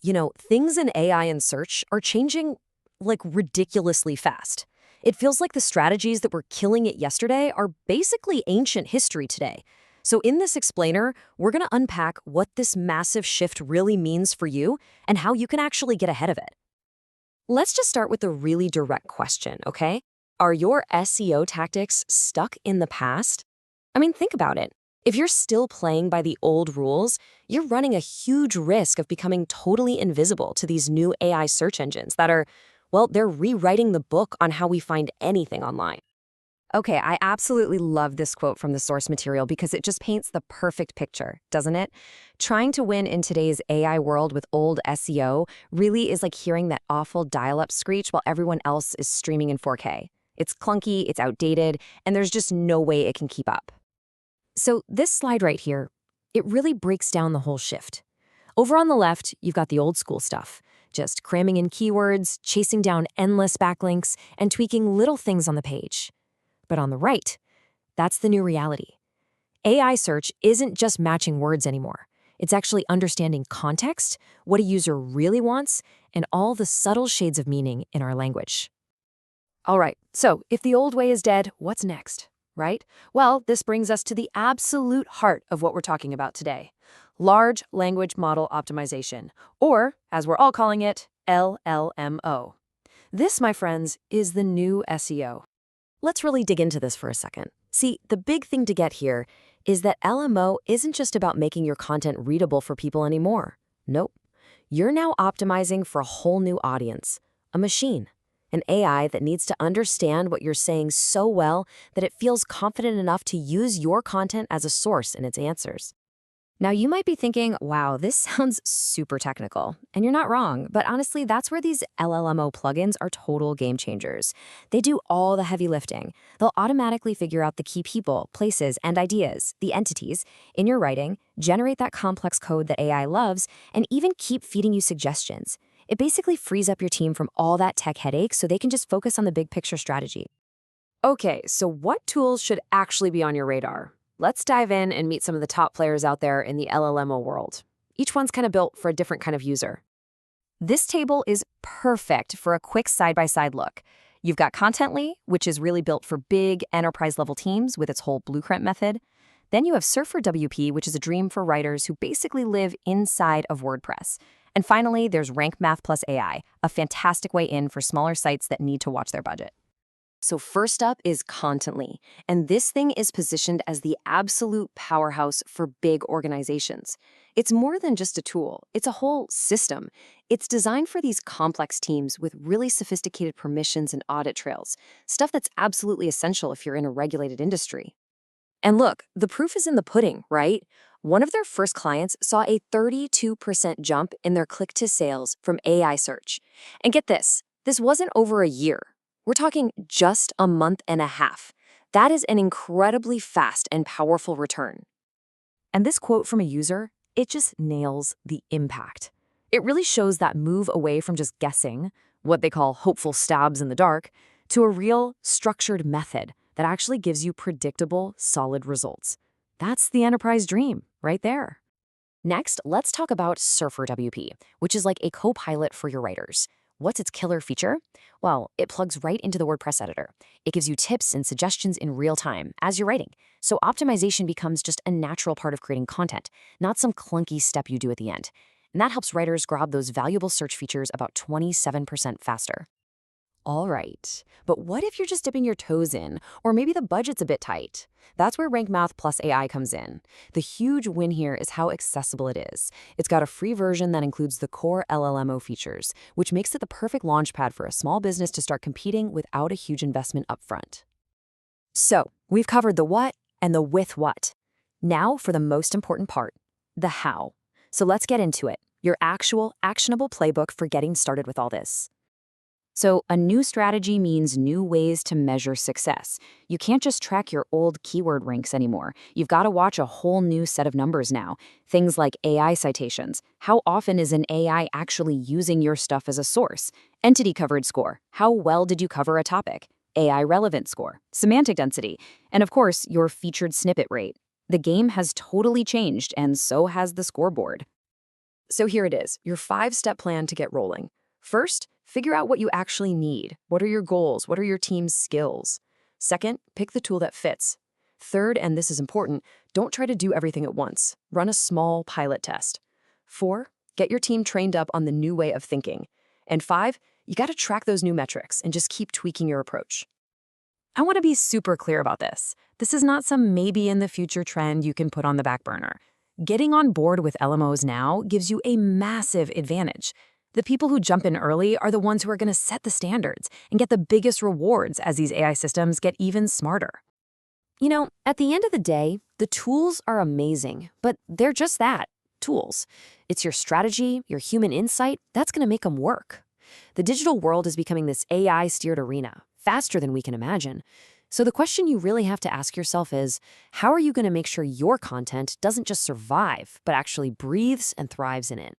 Things in AI and search are changing like ridiculously fast. It feels like the strategies that were killing it yesterday are basically ancient history today. So in this explainer, we're going to unpack what this massive shift really means for you and how you can actually get ahead of it. Let's just start with a really direct question, okay? Are your SEO tactics stuck in the past? I mean, think about it. If you're still playing by the old rules, you're running a huge risk of becoming totally invisible to these new AI search engines that are, well, they're rewriting the book on how we find anything online. Okay, I absolutely love this quote from the source material because it just paints the perfect picture, doesn't it? Trying to win in today's AI world with old SEO really is like hearing that awful dial-up screech while everyone else is streaming in 4K. It's clunky, it's outdated, and there's just no way it can keep up. So this slide right here, it really breaks down the whole shift. Over on the left, you've got the old school stuff, just cramming in keywords, chasing down endless backlinks, and tweaking little things on the page. But on the right, that's the new reality. AI search isn't just matching words anymore. It's actually understanding context, what a user really wants, and all the subtle shades of meaning in our language. All right, so if the old way is dead, what's next? Right? Well, this brings us to the absolute heart of what we're talking about today. Large Language Model Optimization, or, as we're all calling it, LLMO. This, my friends, is the new SEO. Let's really dig into this for a second. See, the big thing to get here is that LMO isn't just about making your content readable for people anymore. Nope. You're now optimizing for a whole new audience, a machine. An AI that needs to understand what you're saying so well that it feels confident enough to use your content as a source in its answers. Now, you might be thinking, wow, this sounds super technical. And you're not wrong, but honestly, that's where these LLMO plugins are total game changers. They do all the heavy lifting. They'll automatically figure out the key people, places, and ideas, the entities, in your writing, generate that complex code that AI loves, and even keep feeding you suggestions. It basically frees up your team from all that tech headache so they can just focus on the big picture strategy. Okay, so what tools should actually be on your radar? Let's dive in and meet some of the top players out there in the LLMO world. Each one's kind of built for a different kind of user. This table is perfect for a quick side-by-side look. You've got Contently, which is really built for big enterprise-level teams with its whole blueprint method. Then you have SurferWP, which is a dream for writers who basically live inside of WordPress. And finally, there's Rank Math Plus AI, a fantastic way in for smaller sites that need to watch their budget. So first up is Contently, and this thing is positioned as the absolute powerhouse for big organizations. It's more than just a tool, it's a whole system. It's designed for these complex teams with really sophisticated permissions and audit trails, stuff that's absolutely essential if you're in a regulated industry. And look, the proof is in the pudding, right? One of their first clients saw a 32% jump in their click-to-sales from AI search. And get this wasn't over a year. We're talking just a month and a half. That is an incredibly fast and powerful return. And this quote from a user, it just nails the impact. It really shows that move away from just guessing, what they call hopeful stabs in the dark, to a real structured method that actually gives you predictable, solid results. That's the enterprise dream right there. Next, let's talk about SurferWP, which is like a co-pilot for your writers. What's its killer feature? Well, it plugs right into the WordPress editor. It gives you tips and suggestions in real time as you're writing. So optimization becomes just a natural part of creating content, not some clunky step you do at the end. And that helps writers grab those valuable search features about 27% faster. All right, but what if you're just dipping your toes in, or maybe the budget's a bit tight? That's where Rank Math Plus AI comes in. The huge win here is how accessible it is. It's got a free version that includes the core LLMO features, which makes it the perfect launchpad for a small business to start competing without a huge investment upfront. So, we've covered the what and the with what. Now for the most important part, the how. So let's get into it, your actual actionable playbook for getting started with all this. So a new strategy means new ways to measure success. You can't just track your old keyword ranks anymore. You've got to watch a whole new set of numbers now. Things like AI citations. How often is an AI actually using your stuff as a source? Entity coverage score. How well did you cover a topic? AI relevance score. Semantic density. And of course, your featured snippet rate. The game has totally changed, and so has the scoreboard. So here it is, your 5-step plan to get rolling. First, figure out what you actually need. What are your goals? What are your team's skills? Second, pick the tool that fits. Third, and this is important, don't try to do everything at once. Run a small pilot test. 4, get your team trained up on the new way of thinking. And 5, you got to track those new metrics and just keep tweaking your approach. I want to be super clear about this. This is not some maybe in the future trend you can put on the back burner. Getting on board with LMOs now gives you a massive advantage. The people who jump in early are the ones who are going to set the standards and get the biggest rewards as these AI systems get even smarter. You know, at the end of the day, the tools are amazing, but they're just that, tools. It's your strategy, your human insight, that's going to make them work. The digital world is becoming this AI-steered arena, faster than we can imagine. So the question you really have to ask yourself is, how are you going to make sure your content doesn't just survive, but actually breathes and thrives in it?